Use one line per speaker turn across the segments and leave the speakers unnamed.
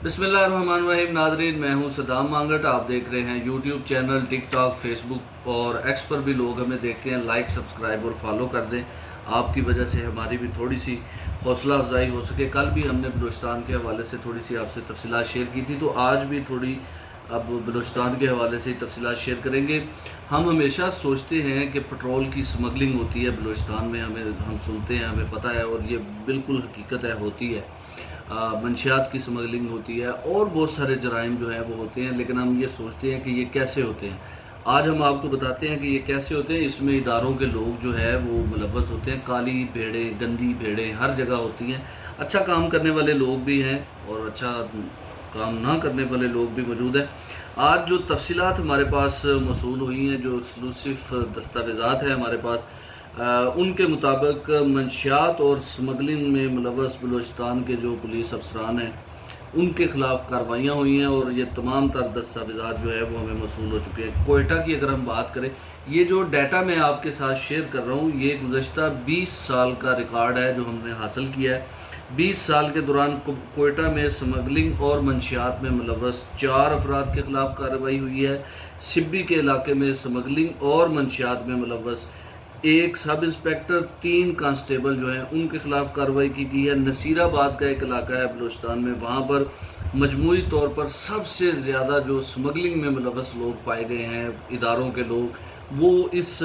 बिस्मिल्लाहिर्रहमानिर्रहीम। नादरीन, मैं हूं सदाम मांगट। आप देख रहे हैं यूट्यूब चैनल, टिकटॉक, फेसबुक और एक्स पर भी लोग हमें देखते हैं। लाइक, सब्सक्राइब और फॉलो कर दें। आपकी वजह से हमारी भी थोड़ी सी हौसला अफजाई हो सके। कल भी हमने बलूचिस्तान के हवाले से थोड़ी सी आपसे तफसीलात शेयर की थी, तो आज भी थोड़ी अब बलूचिस्तान के हवाले से तफसीलात शेयर करेंगे। हम हमेशा सोचते हैं कि पेट्रोल की स्मगलिंग होती है बलूचिस्तान में, हम सुनते हैं, हमें पता है और ये बिल्कुल हकीकत है, होती है। मंशियात की स्मगलिंग होती है और बहुत सारे जराइम जो हैं वो होते हैं, लेकिन हम ये सोचते हैं कि ये कैसे होते हैं। आज हम आपको बताते हैं कि ये कैसे होते हैं। इसमें इदारों के लोग जो है वो मुलव्वस होते हैं। काली भेड़ें, गंदी भेड़ें हर जगह होती हैं। अच्छा काम करने वाले लोग भी हैं और अच्छा काम ना करने वाले लोग भी मौजूद हैं। आज जो तफसीलात हमारे पास मौसूल हुई हैं, जो एक्सक्लूसिव दस्तावेज़ात हैं हमारे पास, उनके मुताबिक मंशियात और स्मगलिंग में मुलव्वस बलूचिस्तान के जो पुलिस अफसरान हैं उनके ख़िलाफ़ कार्रवाइयाँ हुई हैं और ये तमाम तर दस्तावेज़ात जो है वो हमें मौसूल हो चुके हैं। कोयटा की अगर हम बात करें, ये जो डाटा मैं आपके साथ शेयर कर रहा हूँ, ये गुज़श्ता 20 साल का रिकॉर्ड है जो हमने हासिल किया है। 20 साल के दौरान कोयटा में स्मगलिंग और मंशियात में मुलव्वस 4 अफराद के ख़िलाफ़ कार्रवाई हुई है। सिब्बी के इलाके में स्मगलिंग और मंशियात में मुलव्वस 1 सब इंस्पेक्टर, 3 कांस्टेबल जो हैं उनके ख़िलाफ़ कार्रवाई की गई है। नसीराबाद का एक इलाका है बलूचिस्तान में, वहाँ पर मजमूई तौर पर सबसे ज़्यादा जो स्मगलिंग में मुलव्वस लोग पाए गए हैं, इदारों के लोग, वो इस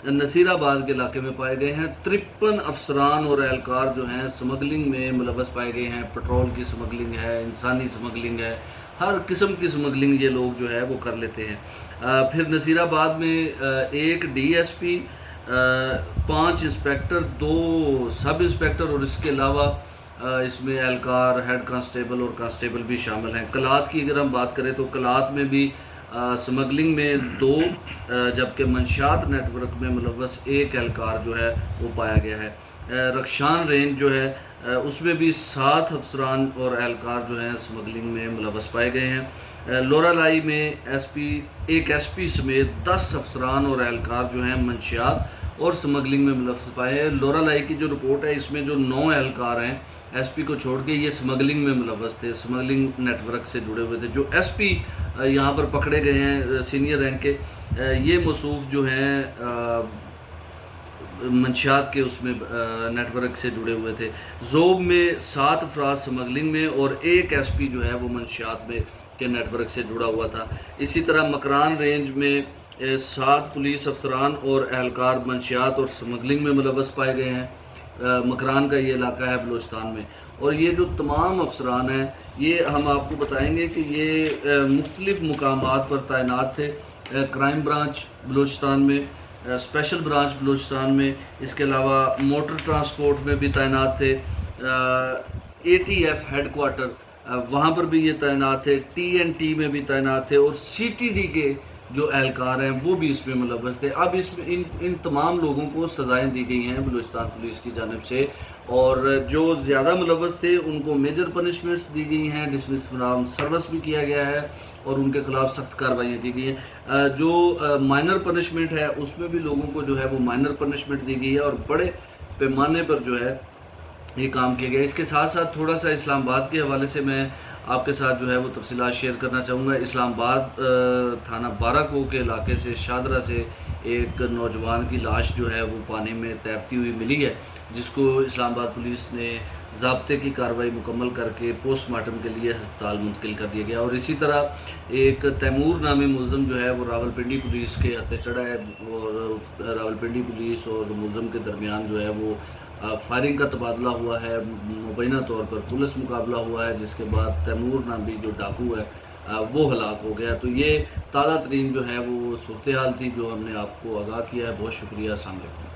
नसीराबाद के इलाके में पाए गए हैं। 53 अफसरान और एहलकार जो हैं स्मगलिंग में मुलव्वस पाए गए हैं। पेट्रोल की स्मगलिंग है, इंसानी स्मगलिंग है, हर किस्म की स्मगलिंग ये लोग जो है वो कर लेते हैं। फिर नसीराबाद में 1 DSP, 5 इंस्पेक्टर, 2 सब इंस्पेक्टर और इसके अलावा इसमें एहलकार, हेड कांस्टेबल और कांस्टेबल भी शामिल हैं। कलात की अगर हम बात करें तो कलात में भी स्मगलिंग में 2, जबकि मंशियात नेटवर्क में मुलव्वस 1 एहलकार जो है वो पाया गया है। रक्षान रेंज जो है उसमें भी 7 अफसरान और एहलकार जो हैं स्मगलिंग में मुलव्वस पाए गए हैं। लोरालाई में एक SP समेत 10 अफसरान और एहलकार जो हैं मंशियात और स्मगलिंग में मुलव्वस पाए हैं। लोरालाई की जो रिपोर्ट है, इसमें जो 9 एहलकार हैं SP को छोड़ के, ये स्मगलिंग में मुलव्वस थे, स्मगलिंग नेटवर्क से जुड़े हुए थे। जो SP यहाँ पर पकड़े गए हैं सीनियर रैंक के, ये मौसूफ जो हैं मंशियात के उसमें नेटवर्क से जुड़े हुए थे। जोब में 7 अफराद स्मगलिंग में और 1 SP जो है वो मंशियात में के नेटवर्क से जुड़ा हुआ था। इसी तरह मकरान रेंज में 7 पुलिस अफसरान और एहलकार मंशियात और स्मगलिंग में मुलव्वस पाए गए हैं। मकरान का ये इलाका है बलूचिस्तान में। और ये जो तमाम अफसरान हैं, ये हम आपको बताएंगे कि ये मुख्तलिफ़ मुकामात पर तैनात थे। क्राइम ब्रांच बलूचिस्तान में, स्पेशल ब्रांच बलूचिस्तान में, इसके अलावा मोटर ट्रांसपोर्ट में भी तैनात थे। ATF हेड क्वार्टर, वहाँ पर भी ये तैनात थे। TNT में भी तैनात थे और CTD के जो एहलकार हैं वो भी इसमें मुलव्वस थे। अब इसमें इन तमाम लोगों को सज़ाएँ दी गई हैं बलूचिस्तान पुलिस की जानिब से, और जो ज़्यादा मुलव्वस थे उनको मेजर पनिशमेंट्स दी गई हैं, डिसमिस फ्रॉम सर्विस भी किया गया है और उनके ख़िलाफ़ सख्त कार्रवाइयाँ की गई हैं। जो माइनर पनिशमेंट है उसमें भी लोगों को जो है वो माइनर पनिशमेंट दी गई है और बड़े पैमाने पर जो है ये काम किया गया। इसके साथ साथ थोड़ा सा इस्लामाबाद के हवाले से मैं आपके साथ जो है वो तफसीलात शेयर करना चाहूँगा। इस्लामाबाद थाना बाराको के इलाके से, शादरा से, एक नौजवान की लाश जो है वो पानी में तैरती हुई मिली है, जिसको इस्लामाबाद पुलिस ने ज़ाब्ते की कार्रवाई मुकम्मल करके पोस्टमार्टम के लिए अस्पताल मुंतकिल कर दिया गया। और इसी तरह एक तैमूर नामी मुलज़म जो है वो रावलपिंडी पुलिस के हत्थे चढ़ा है और रावलपिंडी पुलिस और मुलज़म के दरमियान जो है वो फायरिंग का तबादला हुआ है। मुबैना तौर पर पुलिस मुकाबला हुआ है, जिसके बाद तैमूर नामी जो डाकू है वो हलाक हो गया। तो ये ताज़ा तरीन जो है वो सूरत हाल थी जो हमने आपको आगाह किया है। बहुत शुक्रिया। अस्सलाम वालेकुम।